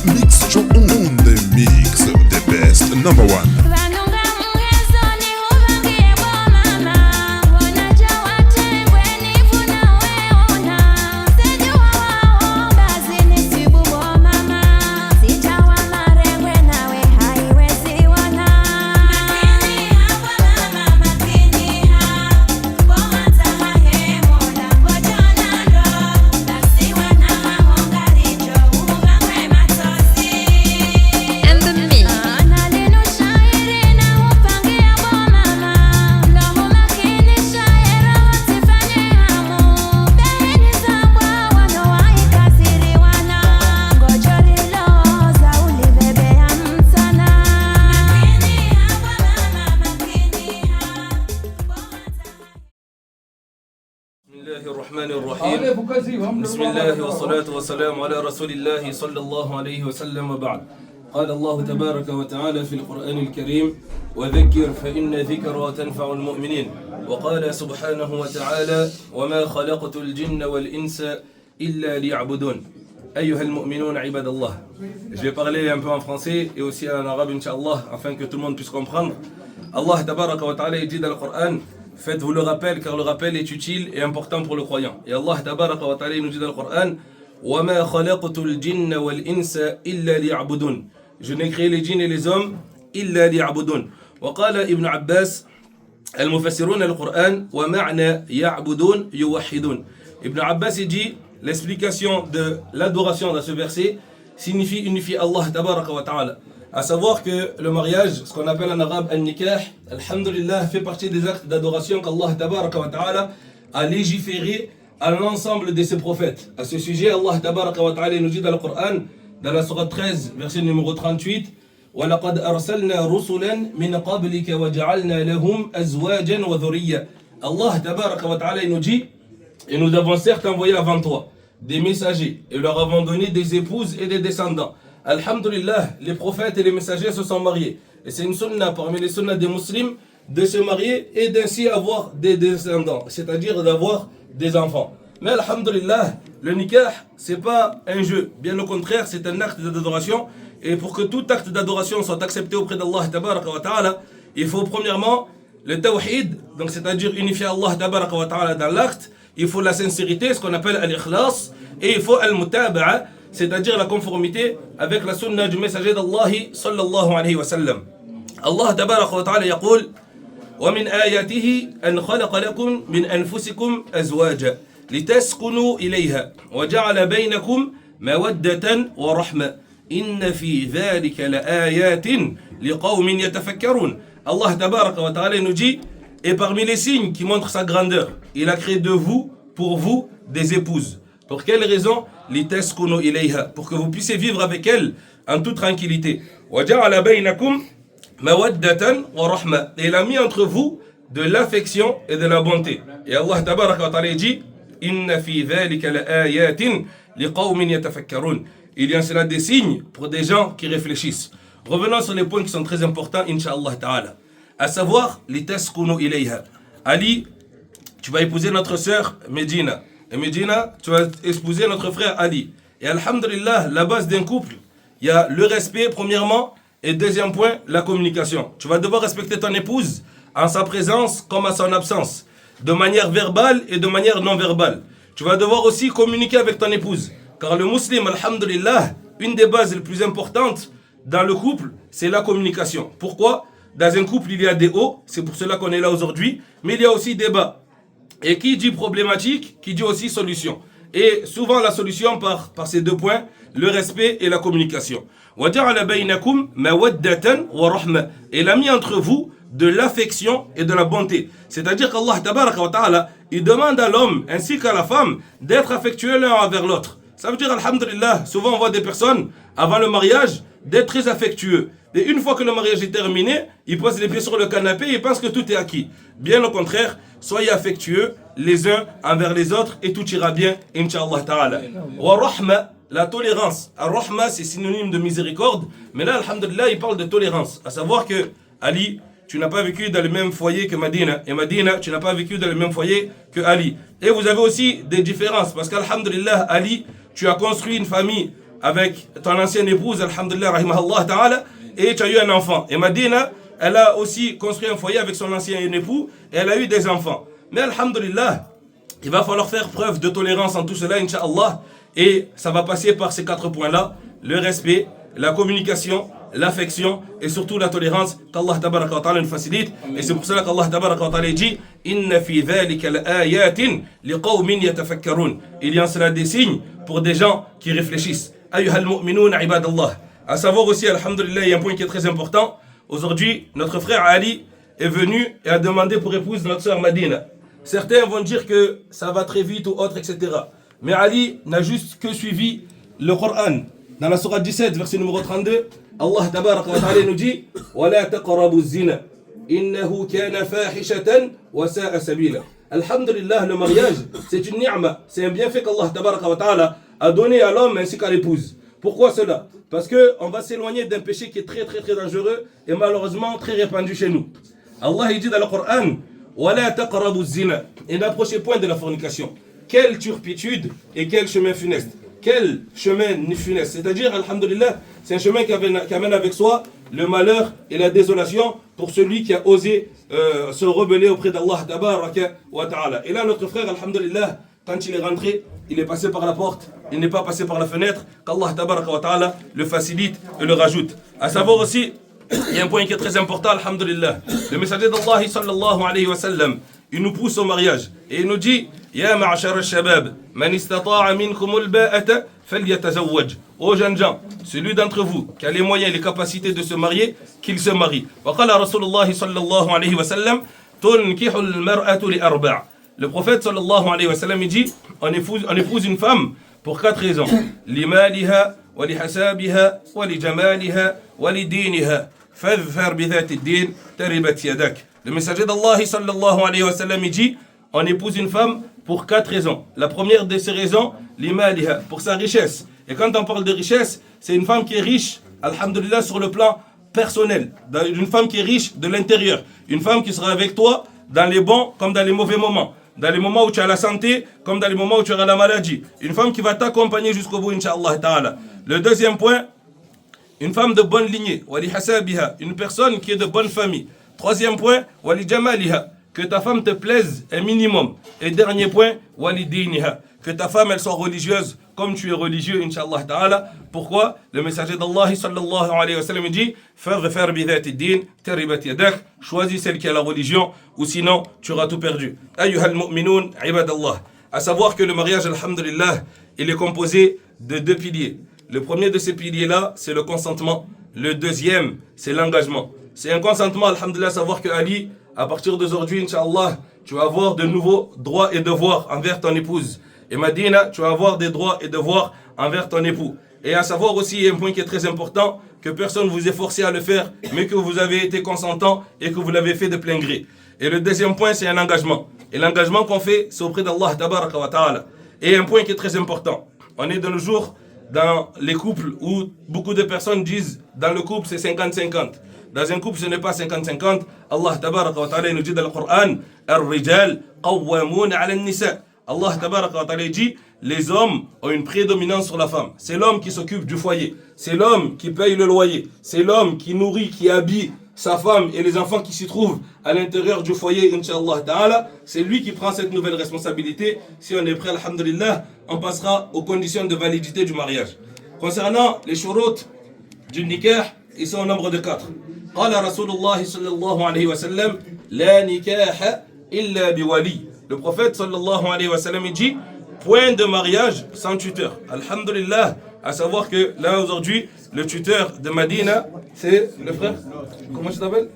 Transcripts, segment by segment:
Mix Show on the mix, the best number one. بسم الله والصلاة والسلام على رسول الله صلى الله عليه وسلم وبعد. قال الله تبارك وتعالى في القرآن الكريم: وذكر فإن ذكرى تنفع المؤمنين. وقال سبحانه وتعالى: وما خلقت الجن والإنس إلا ليعبدون. أيها المؤمنون عباد الله. Je vais parler un peu en français et aussi en arabe, Inch'Allah, afin que tout le monde puisse comprendre. Allah tabaraka wa ta'ala dit dans le Coran: faites-vous le rappel, car le rappel est utile et important pour le croyant. Et Allah tabaraka wa ta'ala nous dit dans le Coran: وَمَا خَلَقْتُ الْجِنَّ وَالْإِنسَ إِلَّا لِيَعْبُدُونَ. Je n'ai créé les djinns et les hommes إِلَّا لِيَعْبُدُونَ. وقال ابن عباس المفسرون القرآن: ومعنى يعبدون يوحدون. Ibn Abbas dit l'explication de l'adoration dans ce verset signifie unifier Allah tabaraka wa ta'ala. À savoir que le mariage, ce qu'on appelle en arabe al-nikah, alhamdulillah, fait partie des actes d'adoration qu'Allah tabaraka wa ta'ala a légiféré à l'ensemble de ses prophètes. À ce sujet, Allah tabaraka wa ta'ala nous dit dans le Coran, dans la sourate 13, verset numéro 38, وَلَقَدْ أَرْسَلْنَا رُسُلًا مِنْ قَبْلِكَ وَجَعَلْنَا لَهُمْ أَزْوَاجًا وَذُرِّيَّةً. Allah tabaraka wa ta'ala nous dit: et nous avons certes envoyé avant toi des messagers et leur avons donné des épouses et des descendants. Alhamdulillah, les prophètes et les messagers se sont mariés. Et c'est une sunna parmi les sunnas des musulmans de se marier et d'ainsi avoir des descendants, c'est-à-dire d'avoir des enfants. Mais alhamdulillah, le nikah, c'est pas un jeu. Bien au contraire, c'est un acte d'adoration. Et pour que tout acte d'adoration soit accepté auprès d'Allah tabaraka wa ta'ala, il faut premièrement le tawhid, donc c'est-à-dire unifier Allah tabaraka wa ta'ala dans l'acte. Il faut la sincérité, ce qu'on appelle al-ikhlas, et il faut al-mutaba'a, c'est-à-dire la conformité avec la sunna du messager d'Allah sallallahu alayhi wa sallam. Allah tabaraka wa ta'ala yaqul: وَمِنْ آيَاتِهِ أَنْ خَلَقَ لَكُمْ مِنْ أَنفُسِكُمْ أَزْوَاجًا لِتَسْكُنُوا إِلَيْهَا وَجَعَلَ بَيْنَكُمْ مَوَدَّةً وَرَحْمَةً إِنَّ فِي ذَلِكَ لَآيَاتٍ لِقَوْمٍ يَتَفَكَّرُونَ. Allah tabaraka wa ta'ala nous dit: et parmi les signes qui montrent sa grandeur, il a créé de vous, pour vous, des épouses. Pour quelle raison? لِتَسْكُنُوا إِلَيْهَا, pour que vous puissiez vivre avec elles en toute tranquillité. وَجَعَلَ بَيْنَكُمْ مَوَدَّةً وَرَحْمَةً, et il a mis entre vous de l'affection et de la bonté. Et Allah tabaraka wa ta'ala dit: إِنَّ فِي ذَلِكَ لَآيَاتٍ لِقَوْمٍ يَتَفَكَّرُونَ. Il y a en cela des signes pour des gens qui réfléchissent. Revenons sur les points qui sont très importants, Inch'Allah ta'ala. À savoir, لِتَسْكُنُوا إِلَيْهَا. Ali, tu vas épouser notre sœur Medina. Et Medina, tu vas épouser notre frère Ali. Et alhamdulillah, la base d'un couple, il y a le respect, premièrement, et deuxième point, la communication. Tu vas devoir respecter ton épouse en sa présence comme à son absence, de manière verbale et de manière non verbale. Tu vas devoir aussi communiquer avec ton épouse. Car le musulman, alhamdulillah, une des bases les plus importantes dans le couple, c'est la communication. Pourquoi? Dans un couple, il y a des hauts, c'est pour cela qu'on est là aujourd'hui, mais il y a aussi des bas. Et qui dit problématique, qui dit aussi solution. Et souvent la solution par ces deux points, le respect et la communication. وَجَعَلَ بَيْنَكُمْ مَوَدَّةً وَرَحْمَةً. Et il a mis entre vous de l'affection et de la bonté. C'est-à-dire qu'Allah tabaraka wa ta'ala, il demande à l'homme ainsi qu'à la femme d'être affectueux l'un envers l'autre. Ça veut dire, alhamdulillah, souvent on voit des personnes, avant le mariage, d'être très affectueux. Et une fois que le mariage est terminé, ils posent les pieds sur le canapé et ils pensent que tout est acquis. Bien au contraire, soyez affectueux les uns envers les autres et tout ira bien, Inch'Allah ta'ala. Wa rahma, la tolérance. Ar-rahma, c'est synonyme de miséricorde, mais là, alhamdulillah, il parle de tolérance. À savoir que, Ali, tu n'as pas vécu dans le même foyer que Madina, et Madina, tu n'as pas vécu dans le même foyer que Ali. Et vous avez aussi des différences, parce qu'alhamdulillah, Ali, tu as construit une famille avec ton ancienne épouse, alhamdulillah, rahimahullah ta'ala, et tu as eu un enfant. Et Madina, elle a aussi construit un foyer avec son ancien époux, et elle a eu des enfants. Mais alhamdulillah, il va falloir faire preuve de tolérance en tout cela, incha'Allah, et ça va passer par ces 4 points-là, le respect, la communication, l'affection et surtout la tolérance qu'Allah tabaraka wa ta'ala nous facilite. Et c'est pour cela qu'Allah tabaraka wa ta'ala dit Inna fi dhalika la'ayatin liqawmin yatafakkarun. Il y a en cela des signes pour des gens qui réfléchissent. Ayyuhal mu'minun ibadallah. À savoir aussi, alhamdulillah, il y a un point qui est très important. Aujourd'hui, notre frère Ali est venu et a demandé pour épouse notre sœur Madina. Certains vont dire que ça va très vite ou autre, etc. Mais Ali n'a juste que suivi le Coran. Dans la sourate 17, verset numéro 32, Allah tabaraka wa ta'ala nous dit وَلَا تَقْرَبُوا الزِّنَا إِنَّهُ كَانَ فَاحِشَةً وَسَاءَ سَبِيلًا. Alhamdulillah, le mariage, c'est une ni'ma, c'est un bienfait qu'Allah tabaraka wa ta'ala a donné à l'homme ainsi qu'à l'épouse. Pourquoi cela? Parce qu'on va s'éloigner d'un péché qui est très très très dangereux et malheureusement très répandu chez nous. Allah il dit dans le Coran وَلَا تَقْرَبُوا الزِّنَا. Et n'approchez point de la fornication. Quelle turpitude et quel chemin funeste. Quel chemin funeste. C'est-à-dire, alhamdulillah, c'est un chemin qui amène avec soi le malheur et la désolation pour celui qui a osé se rebeller auprès d'Allah tabaraka wa ta'ala. Et là, notre frère, alhamdulillah, quand il est rentré, il est passé par la porte, il n'est pas passé par la fenêtre, qu'Allah tabaraka wa ta'ala le facilite et le rajoute. À savoir aussi, il y a un point qui est très important, alhamdulillah. Le messager d'Allah sallallahu alayhi wa sallam, il nous pousse au mariage et il nous dit Ya ma'ashar al-shabab, man istata'a minkum al-ba'ata falyatazawwaj. Ô jeunes gens, celui d'entre vous qui a les moyens et les capacités de se marier, qu'il se marie. Wa qala Rasulullah sallallahu alayhi wa sallam tunkihu al-mar'atu li arba'. Le prophète sallallahu alayhi wa sallam il dit on épouse une femme pour 4 raisons. Limaliha wa lihasabiha wa lijamaliha wa lidiniha. Fadhfar bi dhati ad-din taribat yadak. Le messager d'Allah sallallahu alayhi wa sallam il dit on épouse une femme pour 4 raisons. La première de ces raisons, l'imaliha, pour sa richesse. Et quand on parle de richesse, c'est une femme qui est riche, alhamdulillah, sur le plan personnel. Une femme qui est riche de l'intérieur. Une femme qui sera avec toi dans les bons comme dans les mauvais moments. Dans les moments où tu as la santé, comme dans les moments où tu auras la maladie. Une femme qui va t'accompagner jusqu'au bout, incha'Allah ta'ala. Le deuxième point, une femme de bonne lignée. Wali hasabiha, une personne qui est de bonne famille. Troisième point, wali jamaliha, que ta femme te plaise un minimum. Et dernier point, wali diniha, que ta femme elle soit religieuse comme tu es religieux, incha'Allah ta'ala. Pourquoi? Le messager d'Allah sallallahu alayhi wa sallam dit Fadhfar bi dhati din taribat yadak. Choisis celle qui a la religion ou sinon tu auras tout perdu. Ayyuhal mu'minun ibadallah. À savoir que le mariage, alhamdulillah, il est composé de 2 piliers. Le premier de ces piliers-là, c'est le consentement. Le deuxième, c'est l'engagement. C'est un consentement, alhamdulillah, savoir que Ali, à partir d'aujourd'hui, incha'Allah, tu vas avoir de nouveaux droits et devoirs envers ton épouse. Et Madina, tu vas avoir des droits et devoirs envers ton époux. Et à savoir aussi, il y a un point qui est très important, que personne ne vous ait forcé à le faire, mais que vous avez été consentant et que vous l'avez fait de plein gré. Et le deuxième point, c'est un engagement. Et l'engagement qu'on fait, c'est auprès d'Allah tabaraka wa ta'ala. Et un point qui est très important. On est de nos jours dans les couples où beaucoup de personnes disent, dans le couple, c'est 50-50. Dans un couple, ce n'est pas 50-50. Allah tabaraka wa ta'ala nous dit dans le Coran, Ar-rijal qawwamun 'ala an-nisa. Allah tabaraka wa ta'ala dit, les hommes ont une prédominance sur la femme. C'est l'homme qui s'occupe du foyer. C'est l'homme qui paye le loyer. C'est l'homme qui nourrit, qui habille sa femme et les enfants qui s'y trouvent à l'intérieur du foyer, incha'Allah ta'ala. C'est lui qui prend cette nouvelle responsabilité. Si on est prêt, alhamdulillah, on passera aux conditions de validité du mariage. Concernant les shurut du nikah, ils sont au nombre de 4. قال رسول الله صلى الله عليه وسلم لا نكاح إلا بولي. Le prophète sallallahu alayhi wa sallam dit point de mariage sans tuteur. Alhamdulillah, à savoir que là aujourd'hui, le tuteur de Madina, c'est le frère, comment tu t'appelles?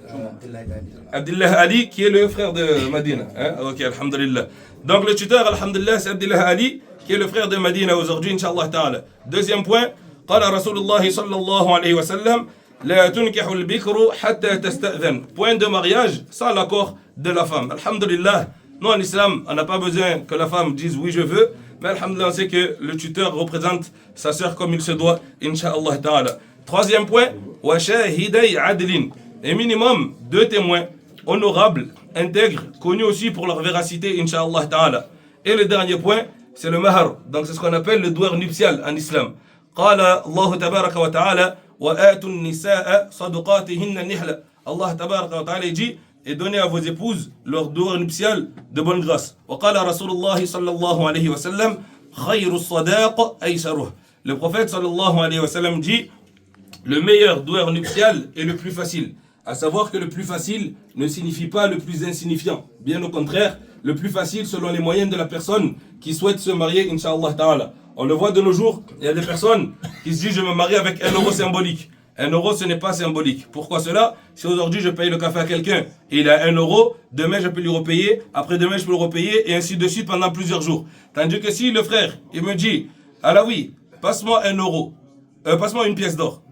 Abdullah Ali, qui est le frère de Madina. Ok, alhamdulillah. Donc le tuteur, alhamdulillah, c'est Abdullah Ali, qui est le frère de Madina aujourd'hui, incha'Allah ta'ala. Deuxième point, قال رسول الله صلى الله عليه وسلم لا تنكح البكر حتى تستأذن. Point de mariage sans l'accord de la femme. Alhamdulillah, nous en islam, on n'a pas besoin que la femme dise oui je veux, mais alhamdulillah on sait que le tuteur représente sa sœur comme il se doit, incha'Allah ta'ala. Troisième point, wa shahiday adlin. Un minimum 2 témoins honorables, intègres, connus aussi pour leur véracité, incha'Allah ta'ala. Et le dernier point, c'est le mahar. Donc c'est ce qu'on appelle le douar nuptial en islam. قال الله تبارك وتعالى وآتوا النساء صدقاتهن نحلة. Allah تبارك وتعالى dit et donnez à vos épouses leur douleur nuptiale de bonne grâce. وقال رسول الله صلى الله عليه وسلم خير الصداق أيسره. Le prophète sallallahu alayhi wa sallam dit le meilleur doueur nuptial est le plus facile. À savoir que le plus facile ne signifie pas le plus insignifiant. Bien au contraire, le plus facile selon les moyens de la personne qui souhaite se marier, Inch'Allah Ta'ala. On le voit de nos jours, il y a des personnes qui se disent je me marie avec 1 euro symbolique. 1 euro ce n'est pas symbolique. Pourquoi cela? Si aujourd'hui je paye le café à quelqu'un et il a 1 euro, demain je peux lui repayer, après-demain je peux le repayer et ainsi de suite pendant plusieurs jours. Tandis que si le frère, il me dit, ah là oui, passe-moi 1 euro, passe-moi une pièce d'or.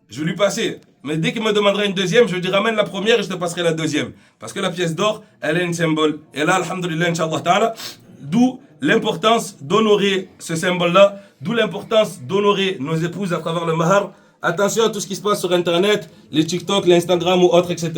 Je vais lui passer. Mais dès qu'il me demandera une deuxième, je lui dirai ramène la première et je te passerai la deuxième. Parce que la pièce d'or, elle est un symbole. Et là, alhamdulillah, Inch'Allah Ta'ala, d'où l'importance d'honorer ce symbole-là, d'où l'importance d'honorer nos épouses à travers le mahar. Attention à tout ce qui se passe sur Internet, les TikTok, les Instagram ou autres, etc.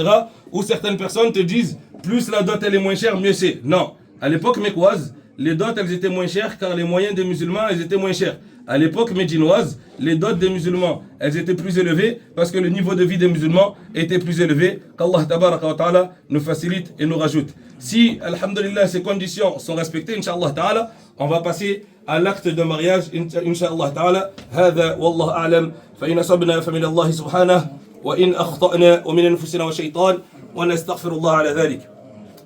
Où certaines personnes te disent, plus la dot elle est moins chère, mieux c'est. Non. À l'époque mécoise, les dots elles étaient moins chères car les moyens des musulmans elles étaient moins chers. À l'époque médinoise, les dots des musulmans elles étaient plus élevées parce que le niveau de vie des musulmans était plus élevé. Qu'Allah tabaraka wa ta'ala nous facilite et nous rajoute. Si, alhamdulillah, ces conditions sont respectées, Inch'Allah ta'ala, on va passer à l'acte de mariage, Inch'Allah ta'ala. هذا والله أعلم فإن أصبنا فمن الله سبحانه وإن أخطأنا ومن أنفسنا وشيطان ونستغفر الله على ذلك.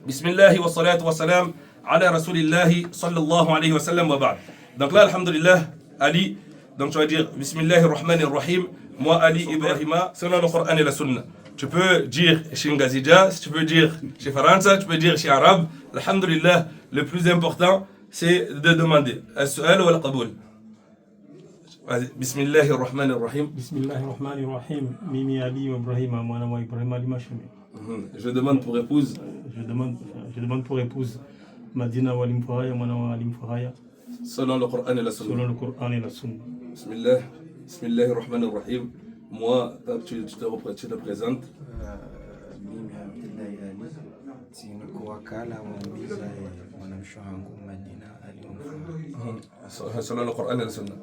بسم الله والصلاة والسلام على رسول الله صلى الله عليه وسلم وبعد. Donc là, alhamdulillah, Ali, donc tu vas dire Bismillahir Rahmanir Rahim, moi Ali Ibrahima, selon le Coran et la Sunna. Tu peux dire chez Ngazija, tu peux dire chez Faransa, tu peux dire chez Arabe. Alhamdulillah, le plus important, c'est de demander. As-su'al ou al-qaboul. Bismillahir Rahmanir Rahim. Bismillahir Rahmanir Rahim. Mimi Ali Ibrahima, moi Ibrahima Ali Machemi. Je demande pour épouse. Je demande pour épouse Madina Walim Faraya, moi Walim Faraya. Selon le Coran et la Sunna. Selon le Coran et la Sunna. Bismillah. Bismillahir Rahmanir Rahim. Moi, tu te présentes. Mimi Abdullahi Ali, niko wakala wa visa ya mwanamsho wangu Madina Ali. Selon le Coran et la Sunna.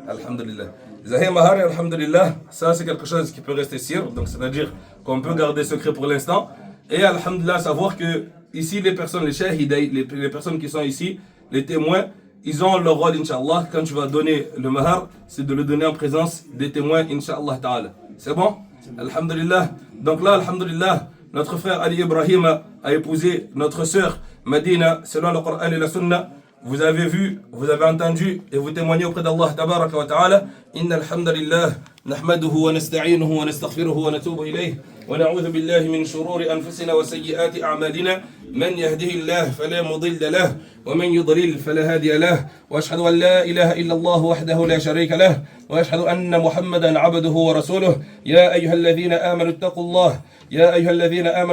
Alhamdulillah. Zahir Mahari, Alhamdulillah, ça c'est quelque chose qui peut rester sûr, donc c'est-à-dire qu'on peut garder secret pour l'instant. Et Alhamdulillah, savoir que ici les personnes, les shahidai, les personnes qui sont ici, les témoins, ils ont leur rôle, Inch'Allah. Quand tu vas donner le mahar, c'est de le donner en présence des témoins, Inch'Allah Ta'ala. C'est bon? Alhamdulillah. Donc là, Alhamdulillah, notre frère Ali Ibrahim a épousé notre sœur Madina, selon le Coran et la Sunna. Vous avez vu, vous avez entendu et vous témoignez auprès d'Allah Tabaraka wa Ta'ala. Inna alhamdulillah, nahmaduhu wa nasta'inuhu wa nastaghfiruhu wa natubu ilayh. ونعوذ بالله من شرور أنفسنا وسيئات أعمالنا من يهده الله فلا مضل له ومن يضلل فلا هادي له وأشهد أن لا إله إلا الله وحده لا شريك له وأشهد أن محمدا عبده ورسوله يا أيها الذين آمنوا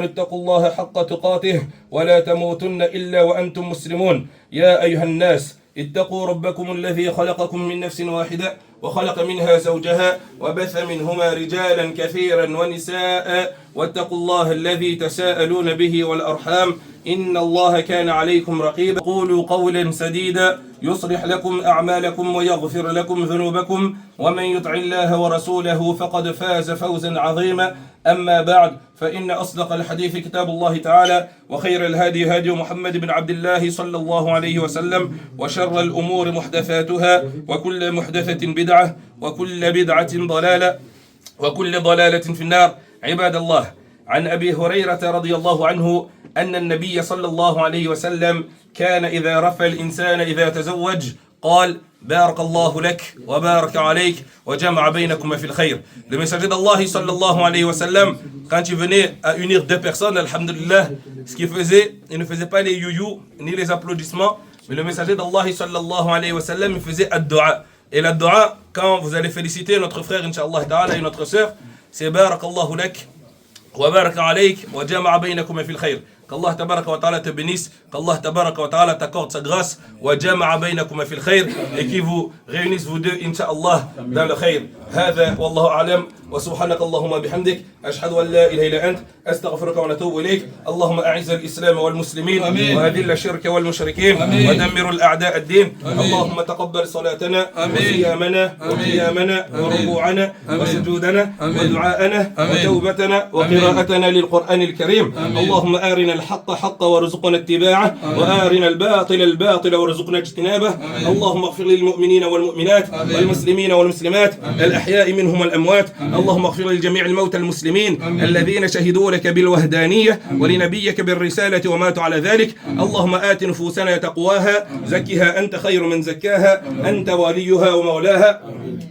اتقوا الله حق تقاته ولا تموتن إلا وأنتم مسلمون يا أيها الناس اتقوا ربكم الذي خلقكم من نفس واحدة وخلق منها زوجها وبث منهما رجالا كثيرا ونساء واتقوا الله الذي تساءلون به والأرحام إن الله كان عليكم رقيبا قولوا قولا سديدا يصلح لكم أعمالكم ويغفر لكم ذنوبكم ومن يطع الله ورسوله فقد فاز فوزا عظيما أما بعد فإن أصدق الحديث كتاب الله تعالى وخير الهادي هادي محمد بن عبد الله صلى الله عليه وسلم وشر الأمور محدثاتها وكل محدثة بدعة وكل بدعة ضلالة وكل ضلالة في النار عباد الله عن أبي هريرة رضي الله عنه أن النبي صلى الله عليه وسلم كان إذا رفع الإنسان إذا تزوج قال بارك الله لك وبارك عليك وجمع بينكما في الخير. Le messager d'Allah sallallahu alayhi wa sallam, quand il venait à unir deux personnes, alhamdulillah, ce qu'il faisait, il ne faisait pas les youyou ni les applaudissements, mais le messager d'Allah sallallahu alayhi wa sallam, il faisait ad-du'a. Et la dua, quand vous allez féliciter notre frère, Inch'Allah ta'ala, et notre sœur, c'est barakallahu lak wa baraka alayk wa jama'a baynakuma fil khayr. qu'Allah tabaraka wa ta'ala te bénisse, qu'Allah tabaraka wa ta'ala t'accorde sa grâce, wa jama'a baynakuma fil khair, et qui vous réunissent vous deux, incha'Allah, dans le khair. هذا والله أعلم وسبحانك اللهم بحمدك أشهد أن لا إله إلا أنت أستغفرك ونتوب إليك اللهم أعز الإسلام والمسلمين وأذل الشرك والمشركين ودمر الأعداء الدين اللهم تقبل صلاتنا وصيامنا وقيامنا وركوعنا وسجودنا ودعاءنا وتوبتنا وقراءتنا للقرآن الكريم اللهم آرنا الحق حقا وارزقنا اتباعه وآرنا الباطل الباطل وارزقنا اجتنابه اللهم اغفر للمؤمنين والمؤمنات والمسلمين والمسلمات الأحياء منهم والأموات اللهم اغفر لجميع الموتى المسلمين الذين شهدوا لك بالوحدانية ولنبيك بالرسالة وماتوا على ذلك اللهم آت نفوسنا تقواها زكها أنت خير من زكاها أنت وليها ومولاها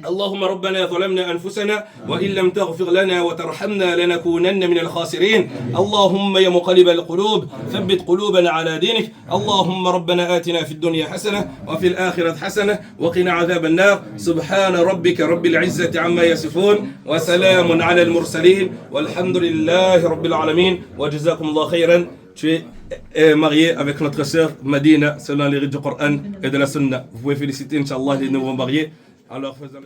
اللهم ربنا ظلمنا أنفسنا وإن لم تغفر لنا وترحمنا لنكونن من الخاسرين اللهم يا مقلب القلوب ثبت قلوبنا على دينك اللهم ربنا آتنا في الدنيا حسنة وفي الآخرة حسنة وقنا عذاب النار سبحان ربك رب العزة عما يصفون وسلام على المرسلين والحمد لله رب العالمين وجزاكم الله خيرا. Tu es marié avec notre sœur Madina selon les rites du Coran et de la Sunna. Vous pouvez féliciter Inch'Allah les nouveaux mariés. Alors faisons